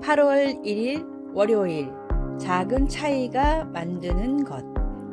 8월 1일 월요일, 작은 차이가 만드는 것.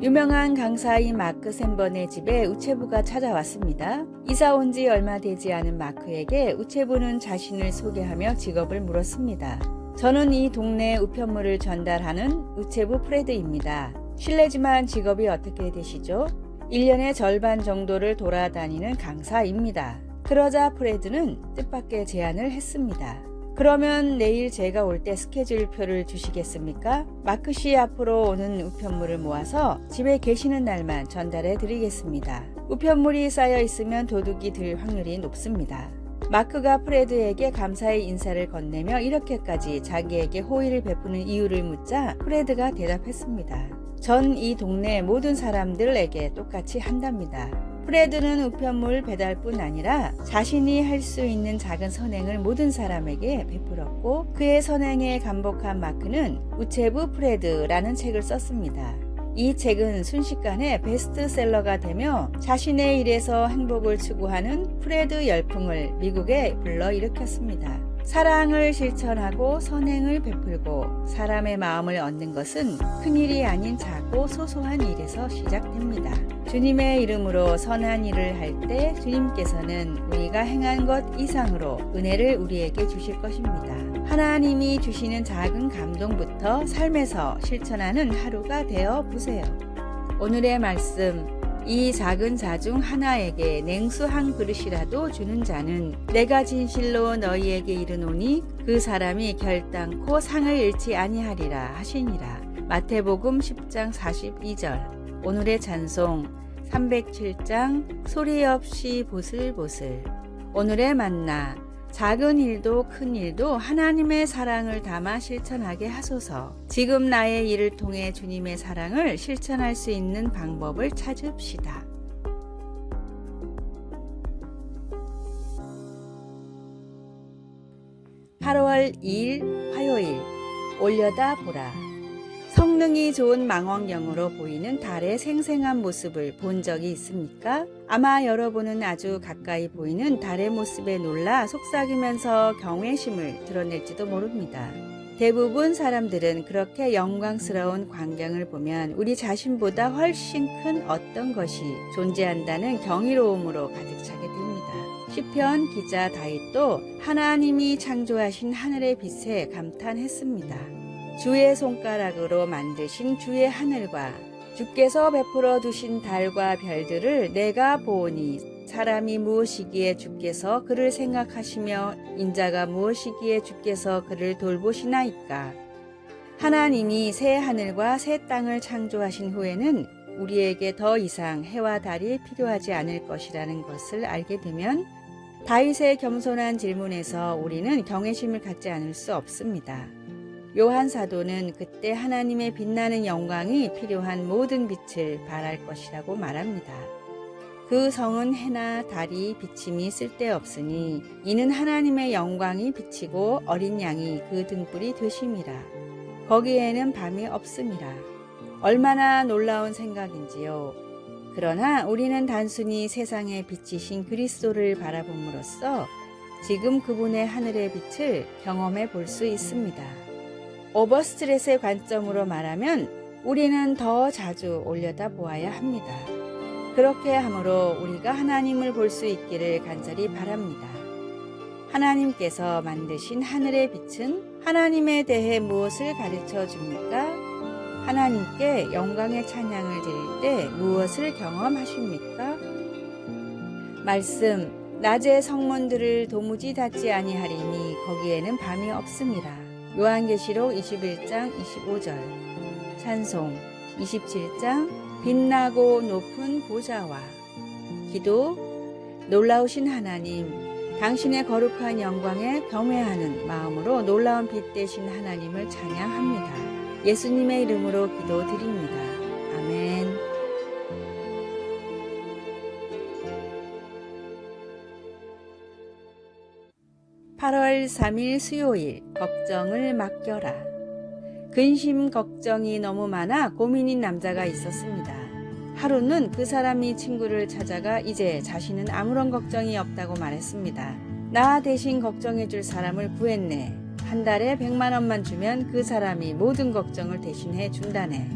유명한 강사인 마크 샌번의 집에 우체부가 찾아왔습니다. 이사 온 지 얼마 되지 않은 마크에게 우체부는 자신을 소개하며 직업을 물었습니다. 저는 이 동네 우편물을 전달하는 우체부 프레드입니다. 실례지만 직업이 어떻게 되시죠? 1년의 절반 정도를 돌아다니는 강사입니다. 그러자 프레드는 뜻밖의 제안을 했습니다. 그러면 내일 제가 올 때 스케줄표를 주시겠습니까? 마크 씨 앞으로 오는 우편물을 모아서 집에 계시는 날만 전달해 드리겠습니다. 우편물이 쌓여 있으면 도둑이 들 확률이 높습니다. 마크가 프레드에게 감사의 인사를 건네며 이렇게까지 자기에게 호의를 베푸는 이유를 묻자 프레드가 대답했습니다. 전 이 동네 모든 사람들에게 똑같이 한답니다. 프레드는 우편물 배달뿐 아니라 자신이 할 수 있는 작은 선행을 모든 사람에게 베풀었고, 그의 선행에 감복한 마크는 우체부 프레드라는 책을 썼습니다. 이 책은 순식간에 베스트셀러가 되며 자신의 일에서 행복을 추구하는 프레드 열풍을 미국에 불러일으켰습니다. 사랑을 실천하고 선행을 베풀고 사람의 마음을 얻는 것은 큰일이 아닌 작고 소소한 일에서 시작됩니다. 주님의 이름으로 선한 일을 할 때 주님께서는 우리가 행한 것 이상으로 은혜를 우리에게 주실 것입니다. 하나님이 주시는 작은 감동부터 삶에서 실천하는 하루가 되어 보세요. 오늘의 말씀, 이 작은 자 중 하나에게 냉수 한 그릇이라도 주는 자는 내가 진실로 너희에게 이르노니 그 사람이 결단코 상을 잃지 아니하리라 하시니라. 마태복음 10장 42절. 오늘의 찬송 307장 소리 없이 보슬보슬. 오늘의 만나, 작은 일도 큰 일도 하나님의 사랑을 담아 실천하게 하소서. 지금 나의 일을 통해 주님의 사랑을 실천할 수 있는 방법을 찾읍시다. (8월 2일) 화요일, 올려다보라. 성능이 좋은 망원경으로 보이는 달의 생생한 모습을 본 적이 있습니까? 아마 여러분은 아주 가까이 보이는 달의 모습에 놀라 속삭이면서 경외심을 드러낼지도 모릅니다. 대부분 사람들은 그렇게 영광스러운 광경을 보면 우리 자신보다 훨씬 큰 어떤 것이 존재한다는 경이로움으로 가득 차게 됩니다. 시편 기자 다윗도 하나님이 창조하신 하늘의 빛에 감탄했습니다. 주의 손가락으로 만드신 주의 하늘과 주께서 베풀어 두신 달과 별들을 내가 보오니 사람이 무엇이기에 주께서 그를 생각하시며 인자가 무엇이기에 주께서 그를 돌보시나이까. 하나님이 새 하늘과 새 땅을 창조하신 후에는 우리에게 더 이상 해와 달이 필요하지 않을 것이라는 것을 알게 되면 다윗의 겸손한 질문에서 우리는 경외심을 갖지 않을 수 없습니다. 요한 사도는 그때 하나님의 빛나는 영광이 필요한 모든 빛을 발할 것이라고 말합니다. 그 성은 해나 달이 비침이 쓸데없으니 이는 하나님의 영광이 비치고 어린 양이 그 등불이 되심이라. 거기에는 밤이 없음이라. 얼마나 놀라운 생각인지요. 그러나 우리는 단순히 세상에 비치신 그리스도를 바라봄으로써 지금 그분의 하늘의 빛을 경험해 볼 수 있습니다. 오버스트레스의 관점으로 말하면 우리는 더 자주 올려다 보아야 합니다. 그렇게 함으로 우리가 하나님을 볼 수 있기를 간절히 바랍니다. 하나님께서 만드신 하늘의 빛은 하나님에 대해 무엇을 가르쳐 줍니까? 하나님께 영광의 찬양을 드릴 때 무엇을 경험하십니까? 말씀, 낮의 성문들을 도무지 닫지 아니하리니 거기에는 밤이 없음이라. 요한계시록 21장 25절. 찬송 27장 빛나고 높은 보좌와. 기도, 놀라우신 하나님, 당신의 거룩한 영광에 경외하는 마음으로 놀라운 빛 되신 하나님을 찬양합니다. 예수님의 이름으로 기도드립니다. 아멘. 8월 3일 수요일, 걱정을 맡겨라. 근심 걱정이 너무 많아 고민인 남자가 있었습니다. 하루는 그 사람이 친구를 찾아가 이제 자신은 아무런 걱정이 없다고 말했습니다. 나 대신 걱정해 줄 사람을 구했네. 한 달에 100만 원만 주면 그 사람이 모든 걱정을 대신해 준다네.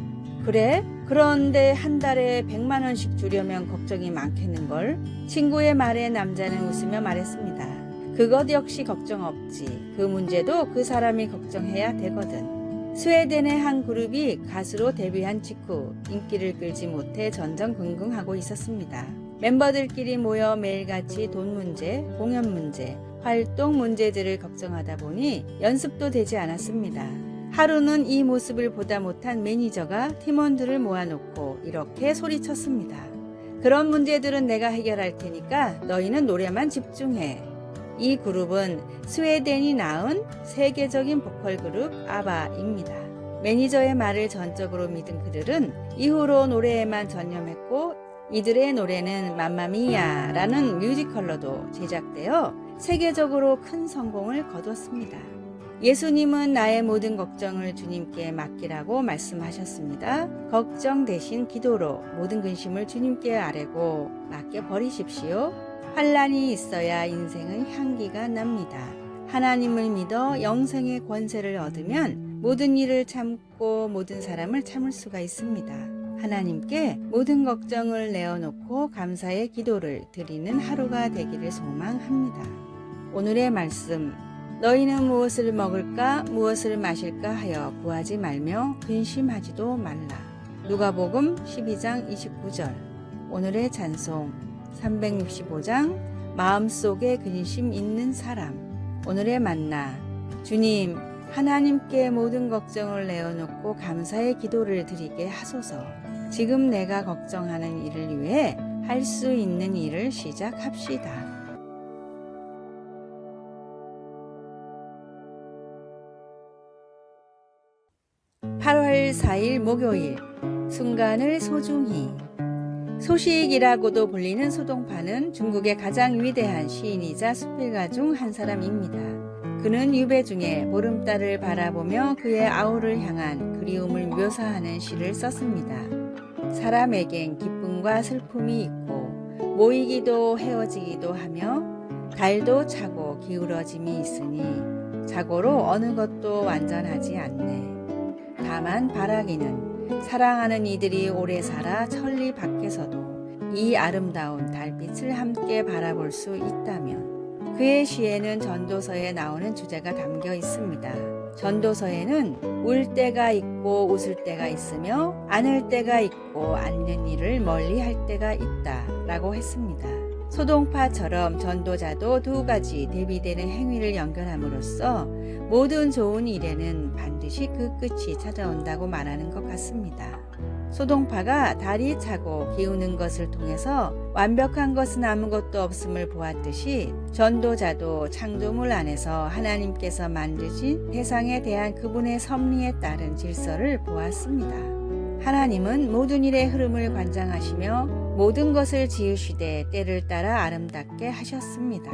그래? 그런데 한 달에 100만 원씩 주려면 걱정이 많겠는걸? 친구의 말에 남자는 웃으며 말했습니다. 그것 역시 걱정 없지. 그 문제도 그 사람이 걱정해야 되거든. 스웨덴의 한 그룹이 가수로 데뷔한 직후 인기를 끌지 못해 전전긍긍하고 있었습니다. 멤버들끼리 모여 매일같이 돈 문제, 공연 문제, 활동 문제들을 걱정하다 보니 연습도 되지 않았습니다. 하루는 이 모습을 보다 못한 매니저가 팀원들을 모아놓고 이렇게 소리쳤습니다. 그런 문제들은 내가 해결할 테니까 너희는 노래만 집중해. 이 그룹은 스웨덴이 낳은 세계적인 보컬 그룹 아바입니다. 매니저의 말을 전적으로 믿은 그들은 이후로 노래에만 전념했고 이들의 노래는 맘마미아라는 뮤지컬로도 제작되어 세계적으로 큰 성공을 거두었습니다. 예수님은 나의 모든 걱정을 주님께 맡기라고 말씀하셨습니다. 걱정 대신 기도로 모든 근심을 주님께 아뢰고 맡겨버리십시오. 환란이 있어야 인생은 향기가 납니다. 하나님을 믿어 영생의 권세를 얻으면 모든 일을 참고 모든 사람을 참을 수가 있습니다. 하나님께 모든 걱정을 내어놓고 감사의 기도를 드리는 하루가 되기를 소망합니다. 오늘의 말씀, 너희는 무엇을 먹을까 무엇을 마실까 하여 구하지 말며 근심하지도 말라. 누가복음 12장 29절. 오늘의 찬송 365장 마음속에 근심 있는 사람. 오늘의 만나, 주님 하나님께 모든 걱정을 내어놓고 감사의 기도를 드리게 하소서. 지금 내가 걱정하는 일을 위해 할 수 있는 일을 시작합시다. 8월 4일 목요일, 순간을 소중히. 소식이라고도 불리는 소동파는 중국의 가장 위대한 시인이자 수필가 중 한 사람입니다. 그는 유배 중에 보름달을 바라보며 그의 아우를 향한 그리움을 묘사하는 시를 썼습니다. 사람에겐 기쁨과 슬픔이 있고 모이기도 헤어지기도 하며 달도 차고 기울어짐이 있으니 자고로 어느 것도 완전하지 않네. 다만 바라기는 사랑하는 이들이 오래 살아 천리 밖에서도 이 아름다운 달빛을 함께 바라볼 수 있다면. 그의 시에는 전도서에 나오는 주제가 담겨 있습니다. 전도서에는 울 때가 있고 웃을 때가 있으며 안을 때가 있고 않는 일을 멀리 할 때가 있다 라고 했습니다. 소동파처럼 전도자도 두 가지 대비되는 행위를 연결함으로써 모든 좋은 일에는 반드시 그 끝이 찾아온다고 말하는 것 같습니다. 소동파가 달이 차고 기우는 것을 통해서 완벽한 것은 아무것도 없음을 보았듯이 전도자도 창조물 안에서 하나님께서 만드신 세상에 대한 그분의 섭리에 따른 질서를 보았습니다. 하나님은 모든 일의 흐름을 관장하시며 모든 것을 지으시되 때를 따라 아름답게 하셨습니다.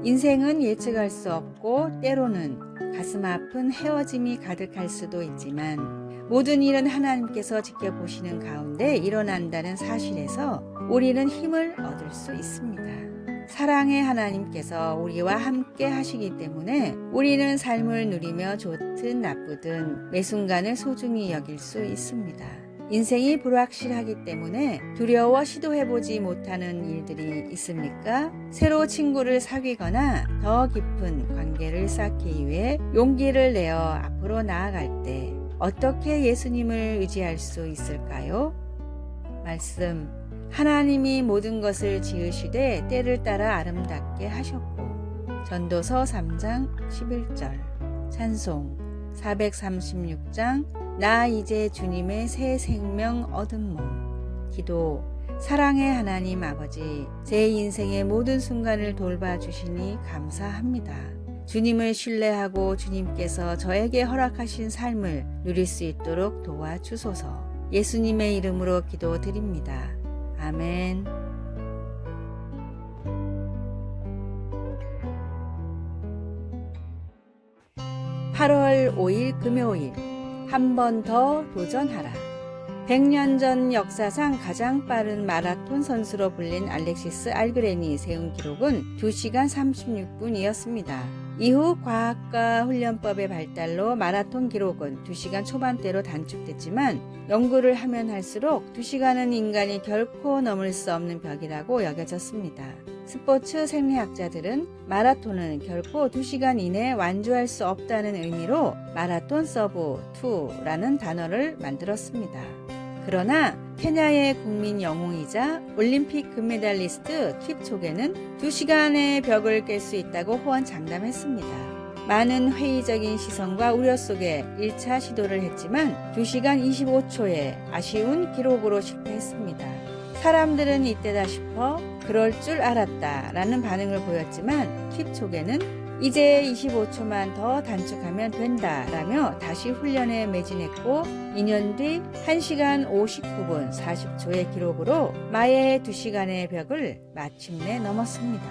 인생은 예측할 수 없고 때로는 가슴 아픈 헤어짐이 가득할 수도 있지만 모든 일은 하나님께서 지켜보시는 가운데 일어난다는 사실에서 우리는 힘을 얻을 수 있습니다. 사랑의 하나님께서 우리와 함께 하시기 때문에 우리는 삶을 누리며 좋든 나쁘든 매 순간을 소중히 여길 수 있습니다. 인생이 불확실하기 때문에 두려워 시도해보지 못하는 일들이 있습니까? 새로 친구를 사귀거나 더 깊은 관계를 쌓기 위해 용기를 내어 앞으로 나아갈 때 어떻게 예수님을 의지할 수 있을까요? 말씀, 하나님이 모든 것을 지으시되 때를 따라 아름답게 하셨고. 전도서 3장 11절. 찬송 436장 나 이제 주님의 새 생명 얻은 몸. 기도, 사랑의 하나님 아버지, 제 인생의 모든 순간을 돌봐주시니 감사합니다. 주님을 신뢰하고 주님께서 저에게 허락하신 삶을 누릴 수 있도록 도와주소서. 예수님의 이름으로 기도드립니다. 아멘. 8월 5일 금요일, 한 번 더 도전하라. 100년 전 역사상 가장 빠른 마라톤 선수로 불린 알렉시스 알그렌이 세운 기록은 2시간 36분이었습니다. 이후 과학과 훈련법의 발달로 마라톤 기록은 2시간 초반대로 단축됐지만 연구를 하면 할수록 2시간은 인간이 결코 넘을 수 없는 벽이라고 여겨졌습니다. 스포츠 생리학자들은 마라톤은 결코 2시간 이내 완주할 수 없다는 의미로 마라톤 서브 2라는 단어를 만들었습니다. 그러나 케냐의 국민 영웅이자 올림픽 금메달리스트 킵초게는 2시간의 벽을 깰 수 있다고 호언장담했습니다. 많은 회의적인 시선과 우려 속에 1차 시도를 했지만 2시간 25초의 아쉬운 기록으로 실패했습니다. 사람들은 이때다 싶어 그럴 줄 알았다 라는 반응을 보였지만 킵초게는 이제 25초만 더 단축하면 된다 라며 다시 훈련에 매진했고 2년 뒤 1시간 59분 40초의 기록으로 마의 2시간의 벽을 마침내 넘었습니다.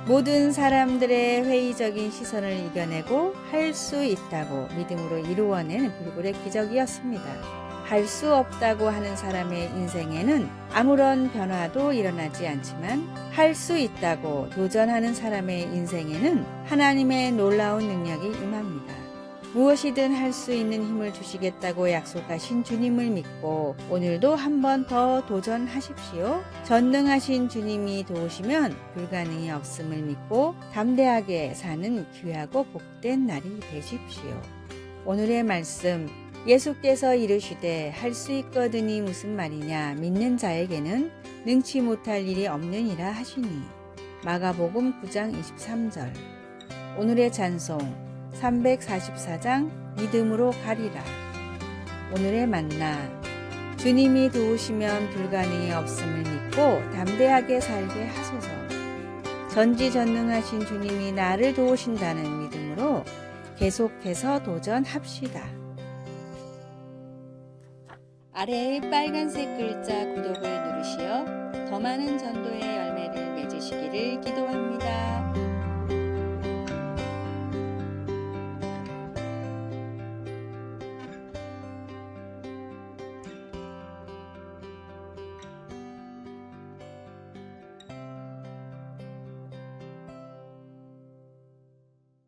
모든 사람들의 회의적인 시선을 이겨내고 할 수 있다고 믿음으로 이루어낸 불굴의 기적이었습니다. 할 수 없다고 하는 사람의 인생에는 아무런 변화도 일어나지 않지만 할 수 있다고 도전하는 사람의 인생에는 하나님의 놀라운 능력이 임합니다. 무엇이든 할 수 있는 힘을 주시겠다고 약속하신 주님을 믿고 오늘도 한 번 더 도전하십시오. 전능하신 주님이 도우시면 불가능이 없음을 믿고 담대하게 사는 귀하고 복된 날이 되십시오. 오늘의 말씀, 예수께서 이르시되 할 수 있거든이 무슨 말이냐 믿는 자에게는 능치 못할 일이 없느니라 하시니. 마가복음 9장 23절. 오늘의 찬송 344장 믿음으로 가리라. 오늘의 만나, 주님이 도우시면 불가능이 없음을 믿고 담대하게 살게 하소서. 전지전능하신 주님이 나를 도우신다는 믿음으로 계속해서 도전합시다. 아래의 빨간색 글자 구독을 누르시어 더 많은 전도의